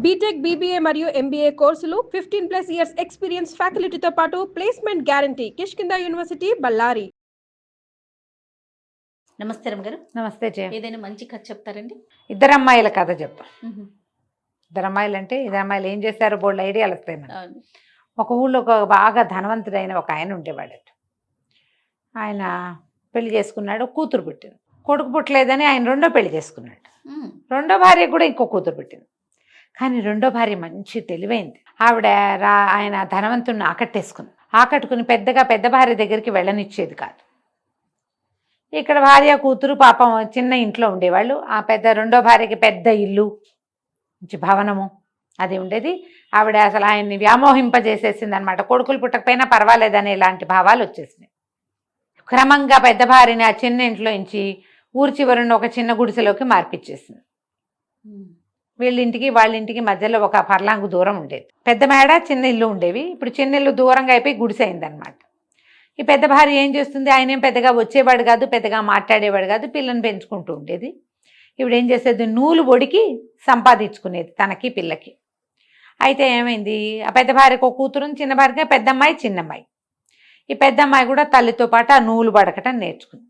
BTech, BBA మరియు MBA కోర్సులు 15+ years experience ఫ్యాకల్టీతో పాటు placement guarantee. Kishkinda university, Ballari. నమస్తే రమ్మగారు. నమస్తే జయ. ఏదైనా మంచి కథ చెప్తారండి? ఇద్దరు అమ్మాయిల కథ చెప్తా. ఇద్దరు అమ్మాయిలు అంటే ఇద్దరు అమ్మాయిలు ఏం చేశారో బోల్డ్ ఐడియాలు వస్తాయి మనకి. ఒక ఊళ్ళో ఒక బాగా ధనవంతుడైన ఒక ఆయన ఉండేవాడట. ఆయన పెళ్లి చేసుకున్నాడు, కూతురు పుట్టింది. కొడుకు పుట్టలేదని ఆయన రెండో పెళ్లి చేసుకున్నాడు. రెండో భార్య కూడా ఇంకో కూతురు పుట్టింది. కానీ రెండో భార్య మంచి తెలివైంది. ఆవిడ ఆయన ధనవంతుడిని ఆకట్టుకుని పెద్ద భార్య దగ్గరికి వెళ్ళనిచ్చేది కాదు. ఇక్కడ భార్య కూతురు పాపం చిన్న ఇంట్లో ఉండేవాళ్ళు. ఆ రెండో భార్యకి పెద్ద ఇల్లు, మంచి భవనము అది ఉండేది. ఆవిడ అసలు ఆయన్ని వ్యామోహింపజేసేసింది అనమాట. కొడుకులు పుట్టకపోయినా పర్వాలేదనే ఇలాంటి భావాలు వచ్చేసినాయి. క్రమంగా పెద్ద భార్యని ఆ చిన్న ఇంట్లో నుంచి ఊరి చివరిని ఒక చిన్న గుడిసెలోకి మార్పిచ్చేసింది. వీళ్ళింటికి వాళ్ళింటికి మధ్యలో ఒక పర్లాంగు దూరం ఉండేది. పెద్ద మేడ చిన్న ఇల్లు ఉండేవి. ఇప్పుడు చిన్న ఇల్లు దూరంగా అయిపోయి గుడిసె అయిందనమాట. ఈ పెద్ద భార్య ఏం చేస్తుంది, ఆయన ఏం పెద్దగా వచ్చేవాడు కాదు, పెద్దగా మాట్లాడేవాడు కాదు, పిల్లని పెంచుకుంటూ ఉండేది. ఇప్పుడు ఏం చేసేది, నూలు ఒడికి సంపాదించుకునేది తనకి పిల్లకి. అయితే ఏమైంది, ఆ పెద్ద భార్యకు ఒక కూతురు, చిన్న భార్యకి పెద్దమ్మాయి చిన్నమ్మాయి. ఈ పెద్దమ్మాయి కూడా తల్లితో పాటు ఆ నూలు పడకటం నేర్చుకుంది.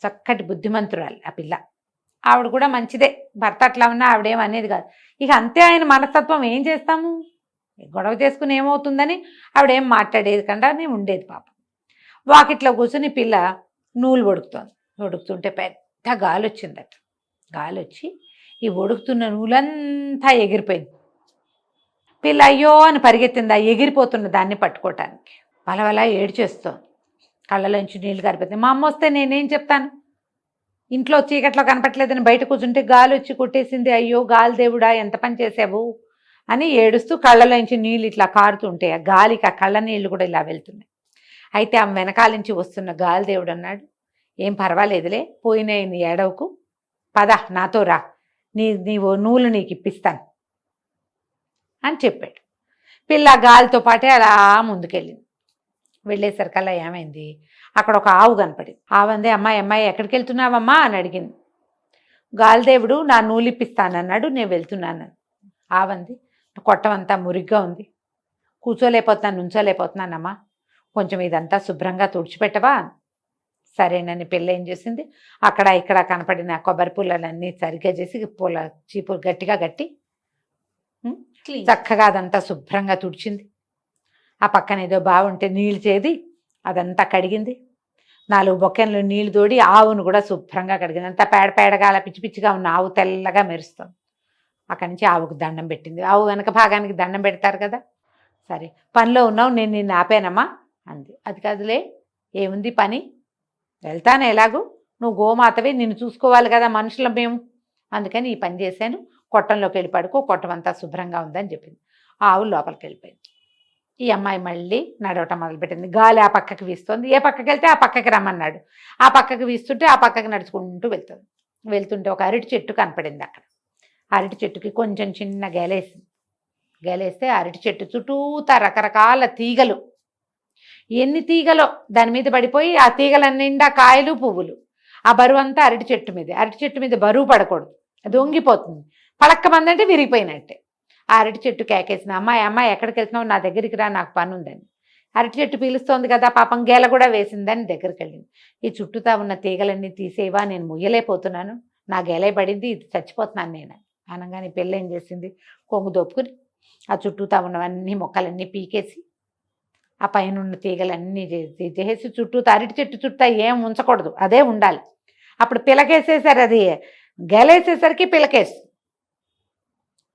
చక్కటి బుద్ధిమంతురాలు ఆ పిల్ల. ఆవిడ కూడా మంచిదే, భర్త అట్లా ఉన్నా ఆవిడేం అనేది కాదు. ఇక అంతే ఆయన మనస్తత్వం, ఏం చేస్తాము, గొడవ చేసుకుని ఏమవుతుందని ఆవిడేం మాట్లాడేది కంటే ఉండేది. పాపం వాకిట్లో కూర్చుని పిల్ల నూలు ఒడుకుతుంటే పెద్ద గాలి వచ్చిందట. గాలి వచ్చి ఈ ఒడుకుతున్న నూలంతా ఎగిరిపోయింది. పిల్ల అయ్యో అని పరిగెత్తింది ఆ ఎగిరిపోతున్న దాన్ని పట్టుకోవటానికి. వలవలా ఏడ్చేస్తోంది, కళ్ళలోంచి నీళ్ళు గారిపోతుంది. మా అమ్మ వస్తే నేనేం చెప్తాను, ఇంట్లో చీకట్లో కనపట్లేదని బయట కూర్చుంటే గాలి వచ్చి కొట్టేసింది, అయ్యో గాలి దేవుడా ఎంత పని చేసావు అని ఏడుస్తూ కళ్ళలోంచి నీళ్ళు ఇట్లా కారుతుంటే ఆ గాలికి ఆ కళ్ళ నీళ్ళు కూడా ఇలా వెళ్తున్నాయి. అయితే ఆ వెనకాల నుంచి వస్తున్న గాలిదేవుడు అన్నాడు, ఏం పర్వాలేదులే, పోయిన నీ ఏడవకు, పద నాతో రా, నీవు నూలు నీకు ఇప్పిస్తాను అని చెప్పాడు. పిల్ల గాలితో పాటే అలా ముందుకెళ్ళింది. వెళ్ళేసరికల్లా ఏమైంది, అక్కడ ఒక ఆవు కనపడింది. ఆవందే, అమ్మాయి ఎక్కడికి వెళ్తున్నావమ్మా అని అడిగింది. గాలిదేవుడు నా నూలు ఇప్పిస్తానన్నాడు, నేను వెళ్తున్నాను. ఆవంది, కొట్టమంతా మురిగ్గా ఉంది, నుంచోలేకపోతున్నానమ్మా, కొంచెం ఇదంతా శుభ్రంగా తుడిచిపెట్టవా. సరేనని పిల్ల ఏం చేసింది, అక్కడ ఇక్కడ కనపడిన కొబ్బరి పుల్లలన్నీ సరిగ్గా చేసి చీపురు గట్టిగా కట్టి చక్కగా అదంతా శుభ్రంగా తుడిచింది. ఆ పక్కన ఏదో బాగుంటే నీళ్ళు చేది అదంతా కడిగింది. 4 బొక్కెన్లు నీళ్లు తోడి ఆవును కూడా శుభ్రంగా కడిగింది. అంతా పేడగా అలా పిచ్చి పిచ్చిగా ఉన్న ఆవు తెల్లగా మెరుస్తుంది. అక్కడి నుంచి ఆవుకు దండం పెట్టింది. ఆవు వెనక భాగానికి దండం పెడతారు కదా. సరే పనిలో ఉన్నావు, నేను నిన్ను ఆపానమ్మా అంది. అది కాదులే, ఏముంది పని, వెళ్తాను ఎలాగూ, నువ్వు గోమాతవి, నిన్ను చూసుకోవాలి కదా, మనుషులం మేము, అందుకని ఈ పని చేశాను, కొట్టంలోకి వెళ్ళి పడుకో, కొట్టం అంతా శుభ్రంగా ఉందని చెప్పింది. ఆవు లోపలికి వెళ్ళిపోయింది. ఈ అమ్మాయి మళ్ళీ నడవటం మొదలుపెట్టింది. గాలి ఆ పక్కకి వీస్తుంది, ఏ పక్కకి వెళ్తే ఆ పక్కకి రమ్మన్నాడు. ఆ పక్కకి వీస్తుంటే ఆ పక్కకి నడుచుకుంటూ వెళ్తుంటే ఒక అరటి చెట్టు కనపడింది. అక్కడ అరటి చెట్టుకి కొంచెం చిన్న గేలేస్తే అరటి చెట్టు చుట్టూతా రకరకాల తీగలు, ఎన్ని తీగలో దాని మీద పడిపోయి ఆ తీగలన్నిండా కాయలు పువ్వులు. ఆ బరువు అంతా అరటి చెట్టు మీద బరువు పడకూడదు, అది వంగిపోతుంది. పడక్కమందంటే విరిగిపోయినట్టే. ఆ అరటి చెట్టు కేకేసిన, అమ్మాయి ఎక్కడికి వెళ్తున్నావు, నా దగ్గరికి రా, నాకు పని ఉందని. అరటి చెట్టు పీలుస్తోంది కదా, పాపం గేల కూడా వేసిందని దగ్గరికి వెళ్ళింది. ఈ చుట్టూతా ఉన్న తీగలన్నీ తీసేవా, నేను ముయ్యలేకపోతున్నాను, నా గేలే పడింది, ఇది చచ్చిపోతున్నాను నేను అనగానే పిల్ల ఏం చేసింది, కొంగు దొప్పుకుని ఆ చుట్టూతా ఉన్నవన్నీ మొక్కలన్నీ పీకేసి ఆ పైన ఉన్న తీగలన్నీ చేసి చుట్టూతా అరటి చెట్టు చుట్టూ ఏం ఉంచకూడదు, అదే ఉండాలి. అప్పుడు పిలకేసేసారు, అది గేలేసేసరికి పిలకేసి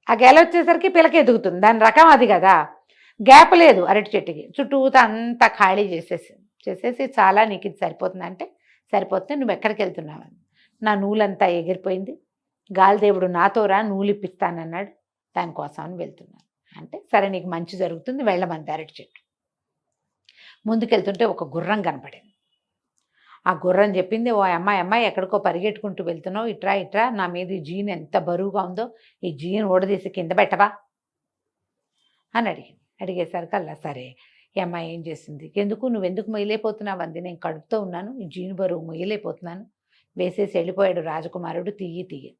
ఆ గెల వచ్చేసరికి పిలక ఎదుగుతుంది, దాని రకం అది కదా. గ్యాప్ లేదు అరటి చెట్టుకి, చుట్టూతా అంతా ఖాళీ చేసేసి చాలా నీకు ఇది సరిపోతుందంటే, సరిపోతుంది, నువ్వు ఎక్కడికి వెళ్తున్నావని. నా నూలంతా ఎగిరిపోయింది, గాలిదేవుడు నాతో రా, నూలు ఇప్పిస్తానన్నాడు, దానికోసం అని వెళ్తున్నాను అంటే, సరే నీకు మంచి జరుగుతుంది, వెళ్ళమంది అరటి చెట్టు. ముందుకెళ్తుంటే ఒక గుర్రం కనపడింది. ఆ గుర్రం చెప్పింది, ఓ అమ్మాయి ఎక్కడికో పరిగెట్టుకుంటూ వెళ్తున్నావు, ఇట్రా, నా మీద ఈ జీన్ ఎంత బరువుగా ఉందో, ఈ జీన్ ఓడదీసి కింద పెట్టవా అని అడిగేసరికల్లా సరే. ఈ అమ్మాయి ఏం చేసింది, నువ్వెందుకు మొయ్యలేకపోతున్నావు అంది. నేను కడుపుతో ఉన్నాను, ఈ జీన్ బరువు మొయ్యలేకపోతున్నాను, వేసేసి వెళ్ళిపోయాడు రాజకుమారుడు, తీయి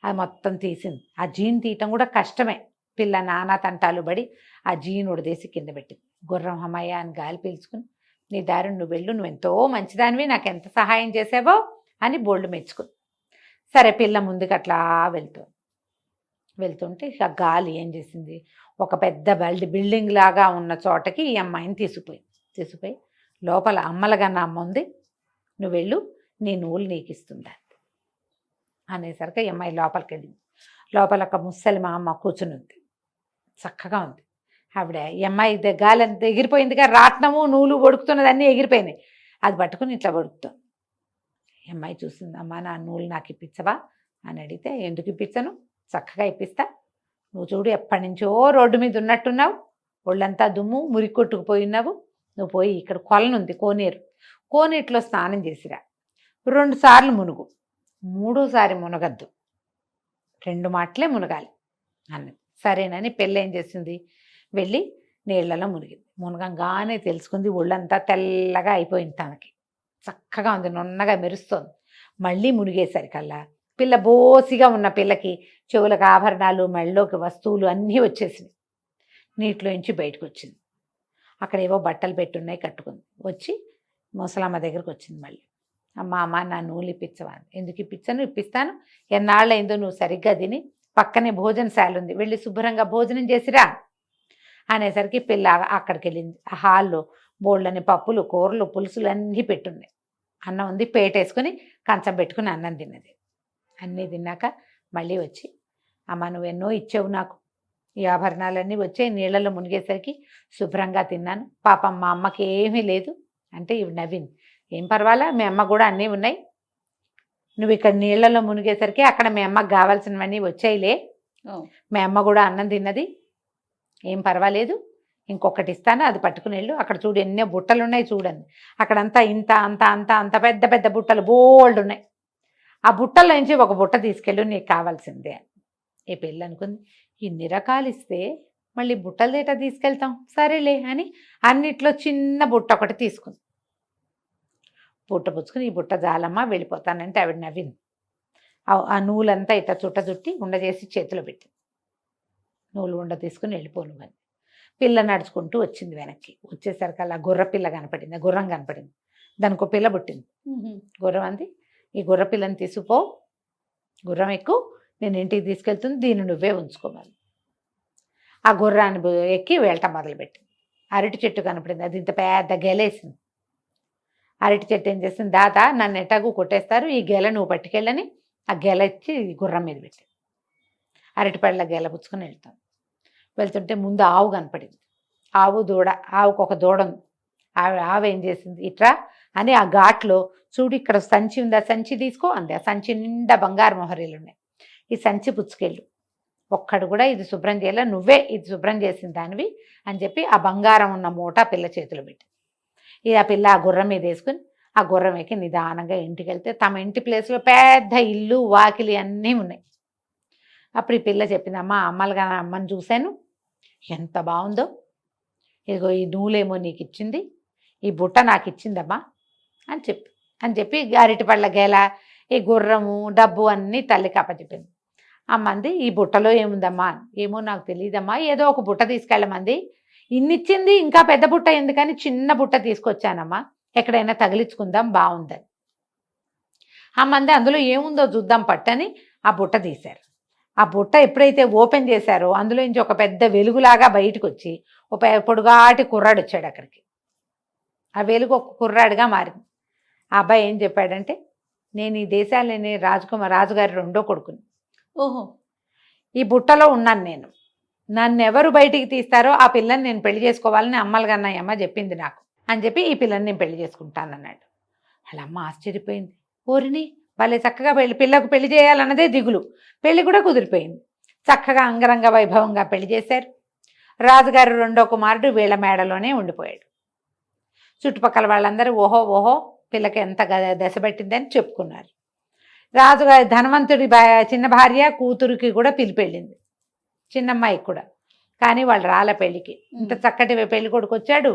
అది మొత్తం తీసింది. ఆ జీన్ తీయటం కూడా కష్టమే, పిల్ల నానా తంటాలు పడి ఆ జీను ఉడదేసి కింద పెట్టింది. గుర్రం అమ్మయ్య అని గాలి పీల్చుకుని, నీ దారి నువ్వు వెళ్ళు, నువ్వు ఎంతో మంచిదానివి, నాకు ఎంత సహాయం చేసావో అని బోల్డ్ మెచ్చుకుంది. సరే పిల్ల ముందుకు అట్లా వెళ్తుంటే ఇక గాలి ఏం చేసింది, ఒక పెద్ద బిల్డింగ్ లాగా ఉన్న చోటకి ఈ అమ్మాయిని తీసుకుపోయి లోపల అమ్మలగన్న అమ్మ ఉంది, నువ్వు వెళ్ళు, నీ నువ్వులు నీకు ఇస్తుందా అనేసరికి ఈ అమ్మాయి లోపలికి వెళ్ళింది. లోపల ఒక ముసలి మా అమ్మ కూర్చుని ఉంది, చక్కగా ఉంది ఆవిడ. ఈ అమ్మాయి గాలి అంత ఎగిరిపోయిందిగా, రాట్నము నూలు వడుకుతున్నది అన్నీ ఎగిరిపోయినాయి, అది పట్టుకుని ఇట్లా వడుకుతుంది. ఈ అమ్మాయి చూసింది, అమ్మ నా నూలు నాకు ఇప్పించవా అని అడిగితే, ఎందుకు ఇప్పించను, చక్కగా ఇప్పిస్తా, నువ్వు చూడు ఎప్పటి నుంచో రోడ్డు మీద ఉన్నట్టున్నావు, ఒళ్ళంతా దుమ్ము మురికి కొట్టుకుపోయినావు, నువ్వు పోయి ఇక్కడ కొలనుంది కోనేరులో స్నానం చేసిరా, 2 సార్లు మునుగు, 3సారి మునగద్దు, 2 మాటలే మునగాలి అన్నది. సరేనని పెళ్ళి ఏం చేసింది, వెళ్ళి నీళ్లలో మునగంగానే తెలుసుకుంది ఒళ్ళంతా తెల్లగా అయిపోయింది, తనకి చక్కగా ఉంది, నున్నగా మెరుస్తోంది. మళ్ళీ మునిగేసరికల్లా పిల్ల బోసిగా ఉన్న పిల్లకి చెవులకు ఆభరణాలు, మెళ్ళలోకి వస్తువులు అన్నీ వచ్చేసినాయి. నీటిలోంచి బయటకు వచ్చింది, అక్కడ ఏవో బట్టలు పెట్టున్నాయి, కట్టుకుంది. వచ్చి ముసలమ్మ దగ్గరకు వచ్చింది. మళ్ళీ అమ్మ నా నూలు ఇప్పించవా, ఎందుకు ఇప్పించను, ఇప్పిస్తాను, ఎన్నాళ్ళైందో నువ్వు సరిగ్గా తిని, పక్కనే భోజనశాల ఉంది, వెళ్ళి శుభ్రంగా భోజనం చేసిరా అనేసరికి పిల్ల అక్కడికి వెళ్ళింది. ఆ హాల్లో బోళ్ళని పప్పులు, కూరలు, పులుసులు అన్నీ పెట్టున్నాయి. అన్నం ఉంది, పేటేసుకుని కంచం పెట్టుకుని అన్నం తిన్నది. అన్నీ తిన్నాక మళ్ళీ వచ్చి, అమ్మ నువ్వు ఎన్నో ఇచ్చావు నాకు, ఈ ఆభరణాలన్నీ వచ్చాయి, నీళ్ళలో మునిగేసరికి శుభ్రంగా తిన్నాను, పాపం మా అమ్మకి ఏమీ లేదు అంటే ఇవి నవ్వింది. ఏం పర్వాలా, మీ అమ్మ కూడా అన్నీ ఉన్నాయి, నువ్వు ఇక్కడ నీళ్ళలో మునిగేసరికి అక్కడ మీ అమ్మకు కావాల్సినవన్నీ వచ్చాయిలే, మీ అమ్మ కూడా అన్నం తిన్నది, ఏం పర్వాలేదు, ఇంకొకటి ఇస్తాను, అది పట్టుకుని వెళ్ళు, అక్కడ చూడు ఎన్నో బుట్టలు ఉన్నాయి చూడండి, అక్కడంతా ఇంత అంత అంత అంత పెద్ద పెద్ద బుట్టలు బోల్డ్ ఉన్నాయి, ఆ బుట్టల నుంచి ఒక బుట్ట తీసుకెళ్ళు, నీకు కావాల్సిందే అని. ఈ పిల్ల అనుకుంది, ఇన్ని రకాలు ఇస్తే మళ్ళీ బుట్టలు దేటా తీసుకెళ్తాం, సరేలే అని అన్నిట్లో చిన్న బుట్ట ఒకటి తీసుకుంది. బుట్ట పుచ్చుకుని, ఈ బుట్ట జాలమ్మ వెళ్ళిపోతానంటే ఆవిడ నవ్వింది. ఆ నూలంతా ఇట్లా చుట్టి ఉండ చేసి చేతిలో పెట్టింది. నూలు ఉండ తీసుకుని వెళ్ళిపోను అని. పిల్ల నడుచుకుంటూ వచ్చింది వెనక్కి. వచ్చేసరికి అలా గుర్రం కనపడింది, దానికి ఒక పిల్ల పుట్టింది. గుర్రం అంది, ఈ గుర్ర పిల్లని తీసుకుపో, గుర్రం ఎక్కువ, నేను ఇంటికి తీసుకెళ్తుంది, దీన్ని నువ్వే ఉంచుకోవాలి. ఆ గుర్రాన్ని ఎక్కి వెళ్ళటం మొదలుపెట్టింది. అరటి చెట్టు కనపడింది, అది ఇంత పెద్ద గెలేసింది. అరటి చెట్టు ఏం చేసింది, దాత నన్ను ఎటాగు కొట్టేస్తారు, ఈ గెల నువ్వు పట్టుకెళ్ళని ఆ గెల ఇచ్చి గుర్రం మీద పెట్టి అరటి పళ్ళ గెల పుచ్చుకొని వెళ్తుంటే ముందు ఆవు కనపడింది. ఆవు దూడ, ఆవుకు ఒక దూడ ఉంది. ఆవు ఏం చేసింది, ఇట్రా అని ఆ ఘాట్లో చూడు ఇక్కడ సంచి ఉంది, ఆ సంచి తీసుకో అంది. ఆ సంచి నిండా బంగారు మొహరీలు ఉన్నాయి, ఈ సంచి పుచ్చుకెళ్ళు, ఒక్కడు కూడా ఇది శుభ్రం చేయాల, నువ్వే ఇది శుభ్రం చేసిన దానివి అని చెప్పి ఆ బంగారం ఉన్న మూట పిల్ల చేతిలో పెట్టి, ఇది ఆ పిల్ల ఆ గుర్రం మీద వేసుకుని ఆ గుర్రం ఎక్కి నిదానంగా ఇంటికి వెళ్తే తమ ఇంటి ప్లేస్లో పెద్ద ఇల్లు వాకిలి అన్నీ ఉన్నాయి. అప్పుడు ఈ పిల్ల చెప్పింది, అమ్మలుగా అమ్మని చూశాను, ఎంత బాగుందో, ఇదిగో ఈ నూలేమో నీకు ఇచ్చింది, ఈ బుట్ట నాకు ఇచ్చిందమ్మా అని చెప్పి అరటి పళ్ళ గేల, ఈ గుర్రము, డబ్బు అన్నీ తల్లికి అప్పచెప్పింది. అమ్మంది, ఈ బుట్టలో ఏముందమ్మా, ఏమో నాకు తెలియదమ్మా, ఏదో ఒక బుట్ట తీసుకెళ్ళమంది, ఇన్నిచ్చింది, ఇంకా పెద్ద బుట్ట ఎందుకని చిన్న బుట్ట తీసుకొచ్చానమ్మా, ఎక్కడైనా తగిలించుకుందాం బాగుందని. అమ్మంది, అందులో ఏముందో చూద్దాం పట్టని ఆ బుట్ట తీశారు. ఆ బుట్ట ఎప్పుడైతే ఓపెన్ చేశారో అందులో నుంచి ఒక పెద్ద వెలుగులాగా బయటకు వచ్చి ఒక పొడుగాటి కుర్రాడు వచ్చాడు అక్కడికి. ఆ వెలుగు ఒక కుర్రాడుగా మారింది. ఆ అబ్బాయి ఏం చెప్పాడంటే, నేను ఈ దేశాలని రాజుగారి 2వ కొడుకుని, ఓహో, ఈ బుట్టలో ఉన్నాను నేను, నన్ను ఎవరు బయటికి తీస్తారో ఆ పిల్లని నేను పెళ్లి చేసుకోవాలని అమ్మలుగన్నయ్యమ్మ చెప్పింది నాకు అని చెప్పి ఈ పిల్లని నేను పెళ్లి చేసుకుంటానన్నాడు. వాళ్ళ అమ్మ ఆశ్చర్యపోయింది. ఓరిని వాళ్ళే చక్కగా పిల్లకు పెళ్లి చేయాలన్నదే దిగులు, పెళ్లి కూడా కుదిరిపోయింది. చక్కగా అంగరంగ వైభవంగా పెళ్లి చేశారు. రాజుగారు 2వ కుమారుడు వీళ్ళ మేడలోనే ఉండిపోయాడు. చుట్టుపక్కల వాళ్ళందరూ ఓహో పిల్లకి ఎంత దశ పట్టిందని చెప్పుకున్నారు. రాజుగారి ధనవంతుడి చిన్న భార్య కూతురికి కూడా పిలిపెళ్ళింది, చిన్నమ్మాయికి కూడా. కానీ వాళ్ళు రాలే పెళ్ళికి. ఇంత చక్కటి పెళ్లి కొడుకు వచ్చాడు,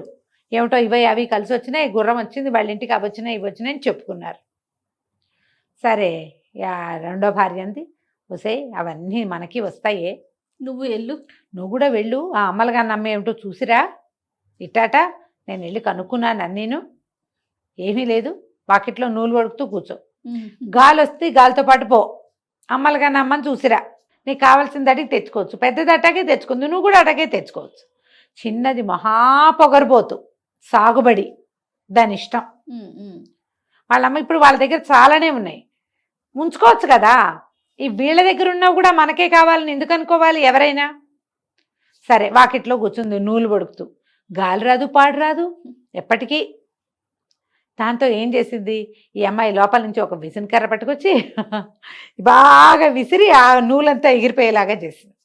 ఏమిటో ఇవి అవి కలిసి వచ్చినాయి, గుర్రం వచ్చింది, వాళ్ళ ఇంటికి అవి వచ్చినాయి ఇవి వచ్చినాయి అని చెప్పుకున్నారు. సరే 2వ భార్య అంది, వసే అవన్నీ మనకి వస్తాయే, నువ్వు ఎల్లు. నువ్వు కూడా వెళ్ళు, ఆ అమ్మలుగా నమ్మ ఏమిటో చూసిరా ఇట్టాట. నేను వెళ్ళి కనుక్కున్నాను అన్నీను, ఏమీ లేదు. వాకిట్లో నూలు వడుకుతూ కూర్చో, గాలి వస్తే గాలితో పాటు పో. అమ్మలుగా నమ్మని చూసిరా, నీకు కావాల్సింది అడిగి తెచ్చుకోవచ్చు. పెద్దది అటాగే తెచ్చుకుంది, నువ్వు కూడా అటాగే తెచ్చుకోవచ్చు. చిన్నది మహా పొగరబోతు, సాగుబడి, దాని ఇష్టం. వాళ్ళమ్మ ఇప్పుడు వాళ్ళ దగ్గర చాలానే ఉన్నాయి, ఉంచుకోవచ్చు కదా. ఈ వీళ్ళ దగ్గర ఉన్నవి కూడా మనకే కావాలని ఎందుకు అనుకోవాలి ఎవరైనా? సరే వాకిట్లో కూర్చుంది నూలు పడుకుతూ, గాలి రాదు పాడు రాదు ఎప్పటికీ. దాంతో ఏం చేసింది ఈ అమ్మాయి, లోపల నుంచి ఒక విసినకర్ర పట్టుకొచ్చి బాగా విసిరి ఆ నూలంతా ఎగిరిపోయేలాగా చేసింది.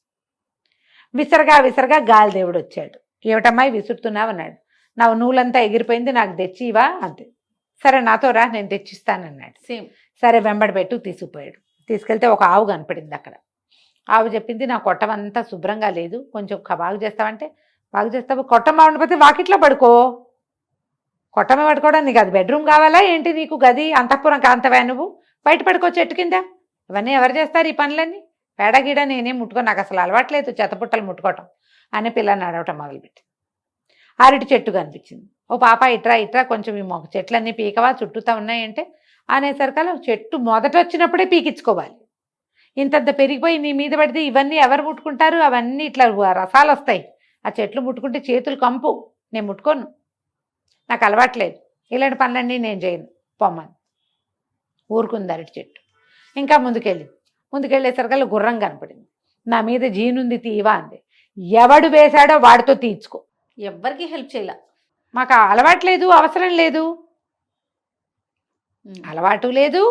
విసరగా విసరగా గాలిదేవుడు వచ్చాడు. ఏమిటమ్మాయి విసురుతున్నావు అన్నాడు. నా నూలంతా ఎగిరిపోయింది, నాకు తెచ్చివా అంతే. సరే నాతో రా, నేను తెచ్చిస్తానన్నాడు. సేమ్. సరే వెంబడి పెట్టు తీసుకుపోయాడు. తీసుకెళ్తే ఒక ఆవు కనపడింది అక్కడ. ఆవు చెప్పింది, నా కొట్టమంతా శుభ్రంగా లేదు, కొంచెం బాగు చేస్తావంటే. బాగు చేస్తావు, కొట్టం బాగుండిపోతే వాకిట్లో పడుకో. కొట్టమే పడుకోవడం నీకు అది బెడ్రూమ్ కావాలా ఏంటి? నీకు గది అంతఃపురం కాంతవా నువ్వు? బయట పడుకో చెట్టు కింద. ఇవన్నీ ఎవరు చేస్తారు ఈ పనులన్నీ? పేడగీడ నేనేం ముట్టుకో, నాకు అసలు అలవాట్లేదు చెత్తపుట్టలు ముట్టుకోవటం అని పిల్లని అడవటం మొదలుపెట్టి. అరటి చెట్టు కనిపించింది. ఓ పాప ఇట్రా ఇట్రా, కొంచెం ఈ మొక్క చెట్లన్నీ పీకవా, చుట్టూతా ఉన్నాయంటే అనేసరికల్లా చెట్టు మొదట వచ్చినప్పుడే పీకించుకోవాలి. ఇంతంత పెరిగిపోయి నీ మీద పడితే ఇవన్నీ ఎవరు ముట్టుకుంటారు? అవన్నీ ఇట్లా రసాలు వస్తాయి. ఆ చెట్లు ముట్టుకుంటే చేతులు కంపు, నేను ముట్టుకోను, నాకు అలవాట్లేదు, ఇలాంటి పనులన్నీ నేను చేయను పొమ్మని ఊరుకుంది అరటి చెట్టు. ఇంకా ముందుకెళ్ళేసరికల్లా గుర్రం కనపడింది. నా మీద జీనుంది తీవా అంది. ఎవడు వేశాడో వాడితో తీర్చుకో, ఎవ్వరికి హెల్ప్ చేయాల, మాకు అలవాట్లేదు, అవసరం లేదు. అలవాటు లేదు,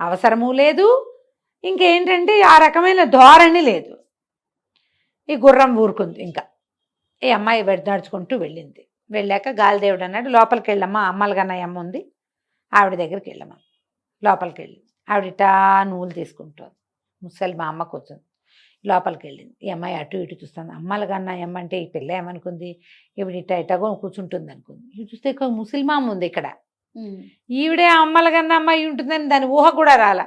అవసరము లేదు, ఇంకేంటంటే ఆ రకమైన ధోరణి లేదు. ఈ గుర్రం ఊరుకుంది. ఇంకా ఈ అమ్మాయి నడుచుకుంటూ వెళ్ళింది. వెళ్ళాక గాలిదేవుడు అన్నాడు, లోపలికి వెళ్ళమ్మా, అమ్మలుగన్నయ్య అమ్మ ఉంది, ఆవిడ దగ్గరికి వెళ్ళమ్మా. లోపలికి వెళ్ళింది. ఆవిడిటా నూలు తీసుకుంటుంది. ముసలి మా అమ్మ కూర్చుంది. లోపలికి వెళ్ళింది. ఈ అమ్మాయి అటు ఇటు చూస్తుంది. అమ్మలుగన్నయ్య అమ్మ అంటే ఈ పిల్ల ఏమనుకుంది, ఈవిడ ఇటాగో కూర్చుంటుంది అనుకుంది. ఇవి చూస్తే ముసలిమామ ఉంది ఇక్కడ, ఈవిడే అమ్మలుగన్న అమ్మాయి ఉంటుందని దాని ఊహ కూడా రాల.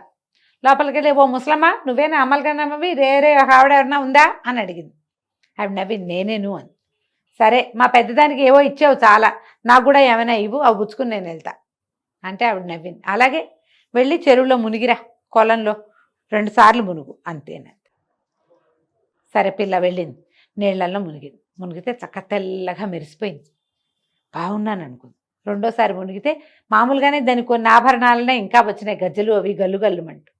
లోపలికి వెళ్ళి, ఓ ముసలమ్మ నువ్వేనా అమ్మలుగన్న అమ్మవి, రేరే ఆవిడ ఎవరన్నా ఉందా అని అడిగింది. ఆవిడ నవ్వి, నేనేను అని. సరే మా పెద్దదానికి ఏవో ఇచ్చావు చాలా, నాకు కూడా ఏమైనా ఇవ్వు, అవి పుచ్చుకుని నేను వెళ్తా అంటే ఆవిడ నవ్వింది. అలాగే వెళ్ళి చెరువులో మునిగిరా, కొలంలో 2 సార్లు మునుగు అంతేనంత. సరే పిల్ల వెళ్ళింది, నీళ్ళల్లో మునిగింది. మునిగితే చక్క తెల్లగా మెరిసిపోయింది. బాగున్నాను అనుకుంది. రెండోసారి మునిగితే మామూలుగానే దానికి కొన్ని ఆభరణాలనే ఇంకా వచ్చినాయి, గజ్జలు అవి గల్లు గల్లుమంటూ.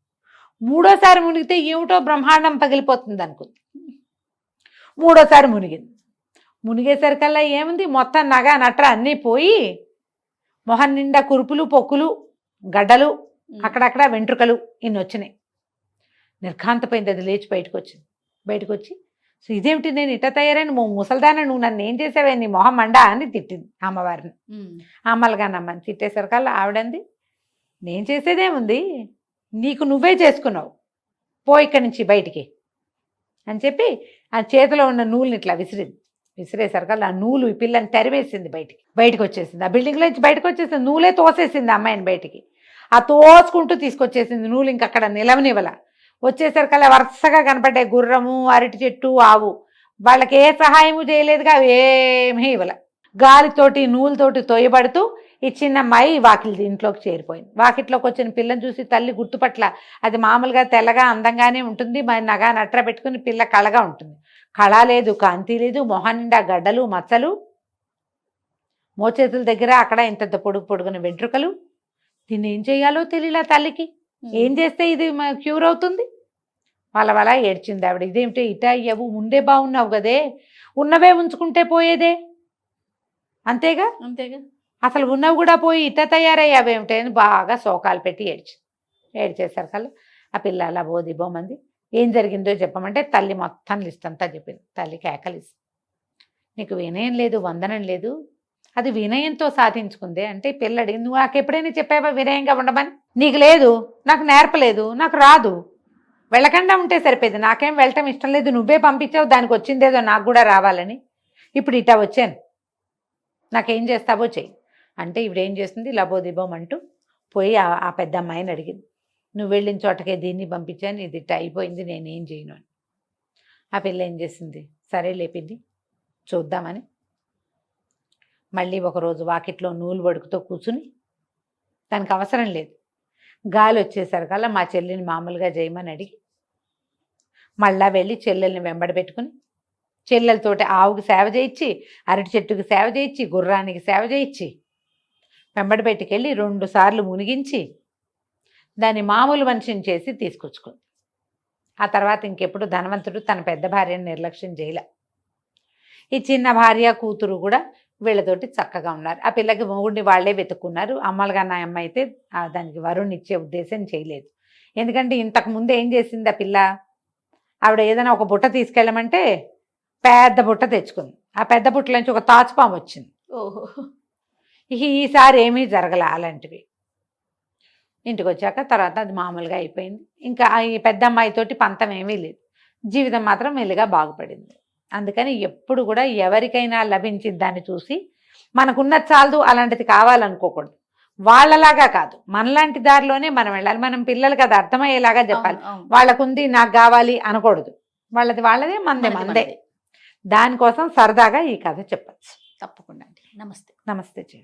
మూడోసారి మునిగితే ఏమిటో బ్రహ్మాండం పగిలిపోతుంది అనుకుంది. మూడోసారి మునిగింది. మునిగేసరికల్లా ఏముంది, మొత్తం నగ నట్ర అన్నీ పోయి మొహం నిండా కురుపులు, పొక్కులు, గడ్డలు, అక్కడక్కడ వెంట్రుకలు ఇన్ని వచ్చినాయి. నిర్ఘాంతపోయింది. అది లేచి బయటకు వచ్చింది. బయటకు వచ్చి, సో ఇదేమిటి నేను ఇట్ట తయారైన ముసల్దాన్ని, నువ్వు నన్ను ఏం చేసావే, నీ మొహం మండా అని తిట్టింది అమ్మవారిని. అమ్మలుగానమ్మని తిట్టేసరికల్లా ఆవిడంది, నేను చేసేదేముంది, నీకు నువ్వే చేసుకున్నావు, పో ఇక్కడి నుంచి బయటికి అని చెప్పి ఆ చేతిలో ఉన్న నూలుని ఇట్లా విసిరేసరికల్లా ఆ నూలు ఈ పిల్లని తరివేసింది. బయటికి వచ్చేసింది. ఆ బిల్డింగ్లో నుంచి బయటకు వచ్చేసింది. నూలే తోసేసింది అమ్మాయిని బయటికి. ఆ తోసుకుంటూ తీసుకొచ్చేసింది. నూలు ఇంకక్కడ నిలవనివ్వల. వచ్చేసరికల్లా వరుసగా కనపడ్డాయి గుర్రము, అరటి చెట్టు, ఆవు. వాళ్ళకి ఏ సహాయము చేయలేదుగా, ఏమీ ఇవ్వల. గాలితోటి నూలుతోటి తోయబడుతూ ఈ చిన్న అమ్మాయి వాకిలి ఇంట్లోకి చేరిపోయింది. వాకిట్లోకి వచ్చిన పిల్లని చూసి తల్లి గుర్తుపట్ల. అది మామూలుగా తెల్లగా అందంగానే ఉంటుంది, మరి నగా నట్ర పెట్టుకుని పిల్ల కళగా ఉంటుంది. కళ లేదు, కాంతి లేదు, మొహం నిండా గడ్డలు, మచ్చలు, మోచేతుల దగ్గర అక్కడ ఇంత పొడుగున వెంట్రుకలు. దీన్ని ఏం చేయాలో తెలియలా తల్లికి. ఏం చేస్తే ఇది క్యూర్ అవుతుంది? వాళ్ళ ఏడ్చింది ఆవిడ. ఇదేమిటి ఇటా అయ్యావు, ముందే బాగున్నావు కదే, ఉన్నవే ఉంచుకుంటే పోయేదే, అంతేగా అసలు ఉన్నవి కూడా పోయి ఇట్ట తయారయ్యావేమిటి అని బాగా శోకాలు పెట్టి ఏడ్చేసరికల్లా ఆ పిల్ల అలా బోమంది. ఏం జరిగిందో చెప్పమంటే తల్లి మొత్తం లిస్ట్ అంతా చెప్పింది. తల్లి కేకలిసి, నీకు వినయం లేదు, వందనం లేదు, అది వినయంతో సాధించుకుందే అంటే పిల్ల అడిగింది, నువ్వు నాకు ఎప్పుడైనా చెప్పావా వినయంగా ఉండమని? నీకు లేదు, నాకు నేర్పలేదు, నాకు రాదు, వెళ్ళకుండా ఉంటే సరిపోయింది, నాకేం వెళ్ళటం ఇష్టం లేదు, నువ్వే పంపించావు, దానికి వచ్చిందేదో నాకు కూడా రావాలని, ఇప్పుడు ఇట్టా వచ్చాను, నాకేం చేస్తావో చెయ్యి అంటే ఇవిడేం చేస్తుంది, లబోదిబోం అంటూ పోయి ఆ పెద్ద అమ్మాయిని అడిగింది, నువ్వు వెళ్ళిన చోటకే దీన్ని పంపించాను, ఇది ఇట్ట అయిపోయింది, నేనేం చేయను అని. ఆ పిల్ల ఏం చేసింది, సరే లేపింది చూద్దామని మళ్ళీ ఒకరోజు వాకిట్లో నూలు వడుకుతో కూర్చుని, దానికి అవసరం లేదు, గాలి వచ్చేసరికల్లా మా చెల్లిని మామూలుగా చేయమని అడిగి మళ్ళా వెళ్ళి చెల్లెల్ని వెంబడి పెట్టుకుని చెల్లెలతోటి ఆవుకి సేవ చేయించి, అరటి చెట్టుకి సేవ చేయించి, గుర్రానికి సేవ చేయించి వెంబడి పెట్టుకెళ్ళి 2 సార్లు మునిగించి దాన్ని మామూలు మనిషిని చేసి తీసుకొచ్చుకుంది. ఆ తర్వాత ఇంకెప్పుడు ధనవంతుడు తన పెద్ద భార్యను నిర్లక్ష్యం చేయలే. ఈ చిన్న భార్య కూతురు కూడా వీళ్ళతోటి చక్కగా ఉన్నారు. ఆ పిల్లకి మొగుడిని వాళ్ళే వెతుక్కున్నారు. అమ్మలుగా నా అమ్మ అయితే దానికి వరుణ్ ఇచ్చే ఉద్దేశం చేయలేదు. ఎందుకంటే ఇంతకుముందు ఏం చేసింది ఆ పిల్ల, ఆవిడ ఏదైనా ఒక బుట్ట తీసుకెళ్ళమంటే పెద్ద బుట్ట తెచ్చుకుంది. ఆ పెద్ద బుట్టల నుంచి ఒక తాచుపాము వచ్చింది. ఓహో. ఈసారి ఏమీ జరగల అలాంటివి. ఇంటికి వచ్చాక తర్వాత అది మామూలుగా అయిపోయింది. ఇంకా ఈ పెద్ద అమ్మాయితోటి పంతం ఏమీ లేదు. జీవితం మాత్రం మెల్లిగా బాగుపడింది. అందుకని ఎప్పుడు కూడా ఎవరికైనా లభించిన దాన్ని చూసి మనకున్నది చాలదు అలాంటిది కావాలనుకోకూడదు. వాళ్ళలాగా కాదు, మనలాంటి దారిలోనే మనం వెళ్ళాలి. మనం పిల్లలకి అది అర్థమయ్యేలాగా చెప్పాలి. వాళ్ళకుంది నాకు కావాలి అనకూడదు. వాళ్ళది వాళ్ళదే, మనదే మనదే. దానికోసం సరదాగా ఈ కథ చెప్పచ్చు. తప్పకుండా అండి. నమస్తే. నమస్తే జీ.